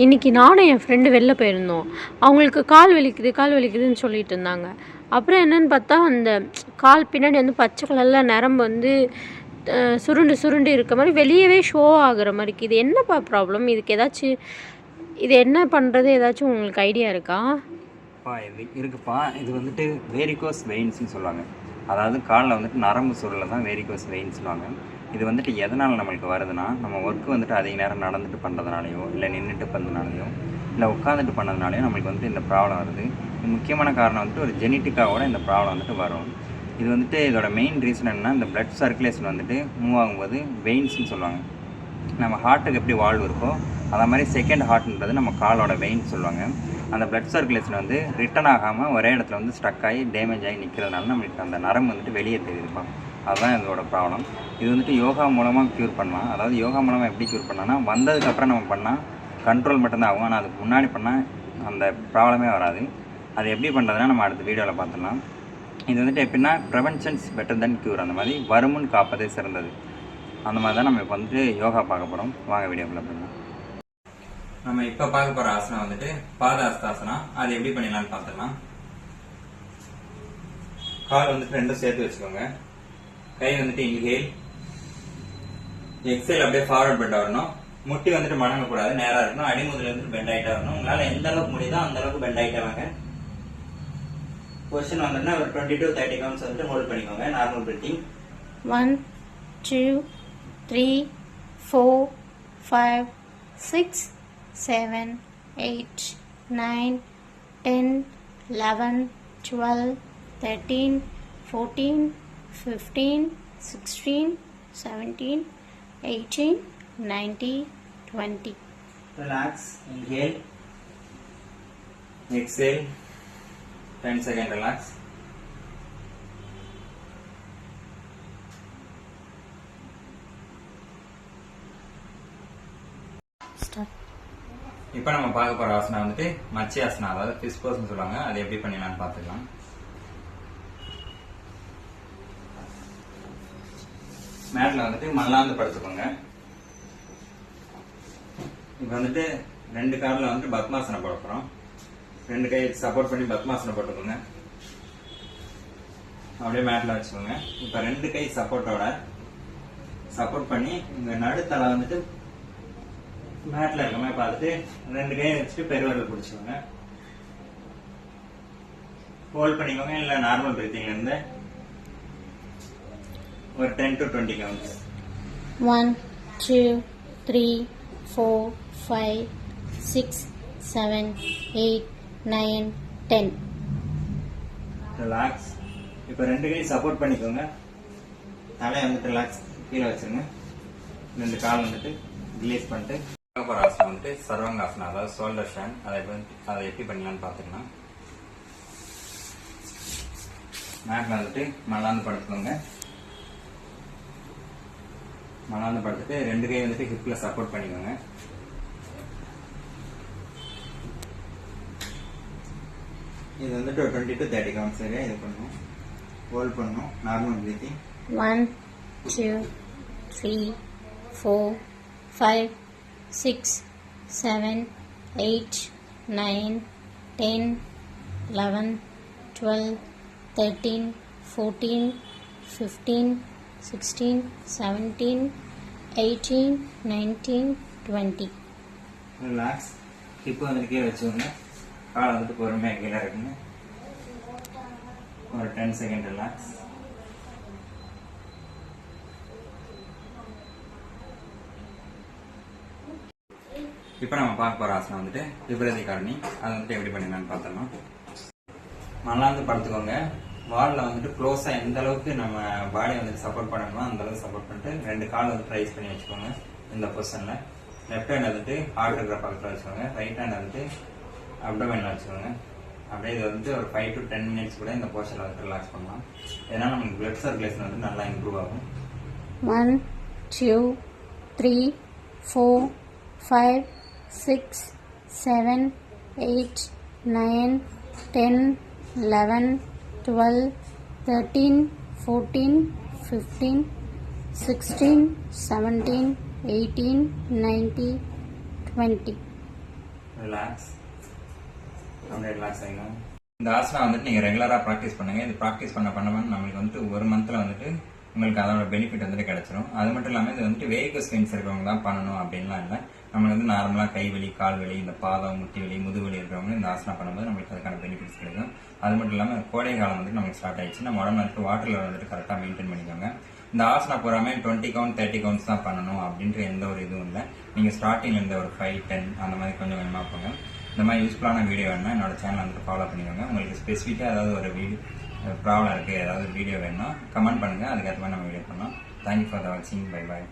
இன்றைக்கி நானும் என் ஃப்ரெண்டு வெளில போயிருந்தோம். அவங்களுக்கு கால் வலிக்குது கால் வலிக்குதுன்னு சொல்லிட்டு இருந்தாங்க. அப்புறம் என்னன்னு பார்த்தா, அந்த கால் பின்னாடி வந்து பச்சை கலரில் நரம்பு வந்து சுருண்டு சுருண்டு இருக்க மாதிரி வெளியவே ஷோ ஆகுற மாதிரி இருக்குது. இது என்னப்பா ப்ராப்ளம்? இதுக்கு ஏதாச்சும் இது என்ன பண்ணுறது? ஏதாச்சும் உங்களுக்கு ஐடியா இருக்கா? இது இருக்குப்பா. இது வந்துட்டு வேரிகோஸ் வெயின்ஸ்னு சொல்லுவாங்க. அதாவது காலில் வந்துட்டு நரம்பு சுருளை தான் வேரிகோஸ் வெயின்ஸ் சொல்லுவாங்க. இது வந்துட்டு எதனால் நம்மளுக்கு வருதுன்னா, நம்ம ஒர்க்கு வந்துட்டு அதிக நேரம் நடந்துட்டு பண்ணுறதுனாலையோ, இல்லை நின்றுட்டு பண்ணுறதுனாலையோ, இல்லை உட்காந்துட்டு பண்ணதுனாலையோ நம்மளுக்கு வந்துட்டு இந்த ப்ராப்ளம் வருது. முக்கியமான காரணம் வந்துட்டு ஒரு ஜெனட்டிக்காவோட இந்த ப்ராப்ளம் வந்துட்டு வரும். இது வந்துட்டு இதோட மெயின் ரீசன் என்னன்னா, இந்த பிளட் சர்க்குலேஷன் வந்துட்டு மூவ் ஆகும்போது வெயின்ஸ்னு சொல்லுவாங்க. நம்ம ஹார்ட்டுக்கு எப்படி வால்வு இருக்கோ அதே மாதிரி செகண்ட் ஹார்ட்ன்றது நம்ம காலோட வெயின் சொல்லுவாங்க. அந்த பிளட் சர்க்குலேஷன் வந்து ரிட்டர்ன் ஆகாமல் ஒரே இடத்துல வந்து ஸ்டக் ஆகி டேமேஜ் ஆகி நிற்கிறதுனால நம்மளுக்கு அந்த நரம்பு வந்துட்டு வெளியே தெரியுதுப்பா. அதுதான் இதோட ப்ராப்ளம். இது வந்துட்டு யோகா மூலமாக க்யூர் பண்ணலாம். அதாவது யோகா மூலமாக எப்படி க்யூர் பண்ணலாம்னா, வந்ததுக்கப்புறம் நம்ம பண்ணால் கண்ட்ரோல் மட்டும்தான் ஆகும். ஆனால் அதுக்கு முன்னாடி பண்ணால் அந்த ப்ராப்ளமே வராது. அது எப்படி பண்ணுறதுனா நம்ம அடுத்த வீடியோவில் பார்த்துடலாம். இது வந்துட்டு எப்படின்னா, ப்ரிவென்ஷன்ஸ் பெட்டர் தென் க்யூர். அந்த மாதிரி வருமுன் காப்பதே சிறந்தது. அந்த மாதிரி தான் நம்ம இப்போ வந்துட்டு யோகா பார்க்க போகிறோம். வாங்க வீடியோக்குள்ள பண்ணலாம். நம்ம இப்போ பார்க்க போகிற ஆசனம் வந்துட்டு பாதாஸ்தாசனம். அது எப்படி பண்ணிடலான்னு பார்த்துடலாம். கால் வந்துட்டு ரெண்டும் சேர்த்து வச்சுக்கோங்க. கை வந்துட்டு இன்ஹேல், எக்ஸேல் அப்படியே ஃபார்வர்ட் பெண்ட் வரணும். முட்டி வந்துட்டு மடங்க கூடாது, நேரா இருக்கணும். அடிமுதல வந்துட்டு பெண்ட் ஆயிட்டா வரணும். உங்களால எந்த அளவுக்கு முடியுதோ அந்த அளவுக்கு பெண்ட் ஆயிட்டே வாங்க. பொசிஷன் வந்துட்டுனா ஒரு 20 to 30 கவுண்ட்ஸ் வந்துட்டு ஹோல்ட் பண்ணிக்கோங்க. Normal breathing. 1 2 3 4 5 6 7 8 9 10 11 12 13 14 15 16 17 18 19 20. Relax. Inhale. Exhale. 10 seconds relax. Start. இப்போ நம்ம பார்க்க போற ஆசனம் வந்துட்டு மச்சி ஆசனம், அதாவது ஃபிஷ் போஸ்னு சொல்லுவாங்க. அதை எப்படி பண்ணலாம்னு பார்த்துக்கலாம். மேட்ல வந்துட்டு மல்லாந்து படுத்துக்கோங்க. இப்போ வந்துட்டு ரெண்டு காலில் வந்துட்டு பத்மாசனம் போட போறோம். ரெண்டு கை சப்போர்ட் பண்ணி பத்மாசனம் போட்டுக்கோங்க. அப்படியே மேட்ல வச்சுக்கோங்க. இப்போ ரெண்டு கை சப்போர்ட்டோட சப்போர்ட் பண்ணி உங்க நடுத்தலை வந்துட்டு மேட்ல இருக்க மாதிரி பார்த்துட்டு ரெண்டு கையை வச்சுட்டு பெருவரல் பிடிச்சிக்கோங்க. ஹோல்ட் பண்ணிக்கோங்க. இல்லை நார்மல் பிரீத்திங்ல இருந்து ஒரு 10 to 20 counts. 1 2 3 4 5 6 7 8 9 10. ரிலாக்ஸ். இப்போ ரெண்டு கை சப்போர்ட் பண்ணிக்கோங்க. தலையை வந்துட்டு ரிலாக்ஸ் கீழே வச்சிருங்க. ரெண்டு கால் வந்துட்டு ரிலீஸ் பண்ணிட்டு ஆசனம் வந்துட்டு சர்வங்காசனம், அதாவது ஷோல்டர் ஸ்டாண்ட். அதை எப்படி பண்ணலாம்னு பார்த்துக்கலாம். மேட்ல வந்துட்டு மல்லாந்து படுத்துக்கோங்க. மல்லாந்து படுத்துட்டு ரெண்டு கை வந்துட்டு ஹிப்ல சப்போர்ட் பண்ணிக்கோங்க. இது வந்துட்டு ஒரு 20 to 30 கவுண்ட்ஸ் வரையா இது பண்ணணும். ஹோல்ட் பண்ணணும். Normal breathing. 1 2 3 4 5 6 7 8 9 10 11 12 13 14 15 16 17 18 19 20. ரிலாக்ஸ். இப்போ வந்துட்டு கீழே வச்சுக்கோங்க. காலை வந்துட்டு பொறுமையாக கீழே இருக்குங்க. ஒரு 10 செகண்ட் ரிலாக்ஸ். இப்போ நம்ம பார்க்க போகிற ஆசனம் வந்துட்டு விபரீத காரணி. அதை வந்துட்டு எப்படி பண்ணிடலாம்னு பார்த்தோம்னா, மல்லாந்து படுத்துக்கோங்க. வாலில் வந்துட்டு க்ளோஸாக எந்த அளவுக்கு நம்ம பாடியை வந்துட்டு சப்போர்ட் பண்ணணுமோ அந்த அளவுக்கு சப்போர்ட் பண்ணிட்டு ரெண்டு கால் வந்துட்டு ரைஸ் பண்ணி வச்சுக்கோங்க. இந்த பொசிஷனில் லெஃப்ட் ஹேண்ட் வந்துட்டு ஹார்ட் இருக்கிற பக்கத்தில் வச்சுக்கோங்க. ரைட் ஹேண்ட் வந்துட்டு அப்டோமெனில் வச்சுக்கோங்க. அப்படியே இது வந்துட்டு ஒரு 5 to 10 minutes கூட இந்த பொசிஷனில் வந்துட்டு ரிலாக்ஸ் பண்ணலாம். இதனால் நமக்கு பிளட் சர்க்குலேஷன் வந்து நல்லா இம்ப்ரூவ் ஆகும். 1 2 3 4 5 6 7 8 9 10 11 12 13 14 15 16 17 18 19 20. ரிலாக்ஸ், அப்படியே ரிலாக்ஸ் ஆகிங்க. இந்த ஆசனா வந்துட்டு நீங்கள் ரெகுலராக ப்ராக்டிஸ் பண்ணுங்கள். இது ப்ராக்டிஸ் பண்ண நம்மளுக்கு வந்துட்டு ஒரு மந்தில் வந்துட்டு உங்களுக்கு அதோட பெனிஃபிட் வந்துட்டு கிடைச்சிரும். அது மட்டும் இல்லாமல் இது வந்துட்டு வேரிகோஸ் வெயின்ஸ் இருக்கிறவங்க தான் பண்ணணும் அப்படின்லாம் இல்லை. நம்மளுக்கு வந்து நார்மலாக கை வலி, கால் வலி, இந்த பாதம், முட்டி வலி, முதுவலி இருக்கிறவங்க இந்த ஆசனா பண்ணும்போது நம்மளுக்கு அதுக்கான பெனிஃபிட்ஸ் கிடைக்கும். அது மட்டும் இல்லாமல் கோடை காலம் வந்துட்டு நமக்கு ஸ்டார்ட் ஆயிடுச்சு. நம்ம உடம்புல வந்துட்டு வாட்டர் லெவல் வந்துட்டு கரெக்டாக மெயின்டைன் பண்ணிக்கோங்க. இந்த ஆசனா பூராமே 20 கவுண்ட் 30 கவுண்ட்ஸ் தான் பண்ணணும் அப்படின்ற எந்த ஒரு இதுவும் இல்லை. நீங்கள் ஸ்டார்டிங்ல இருந்த ஒரு 5, 10 அந்த மாதிரி கொஞ்சம் கொஞ்சமாக போங்க. இந்த மாதிரி யூஸ்ஃபுல்லான வீடியோ வேணும்னா என்னோட சேனல் வந்துட்டு ஃபாலோ பண்ணிக்கோங்க. உங்களுக்கு ஸ்பெசிஃபிக்காக ஏதாவது ஒரு ப்ராப்ளம் இருக்குது, ஏதாவது வீடியோ வேணும்னா கமெண்ட் பண்ணுங்கள். அதுக்கேற்ற மாதிரி நம்ம வீடியோ பண்ணலாம். தேங்க்யூ ஃபார் த வாட்சிங். Bye bye.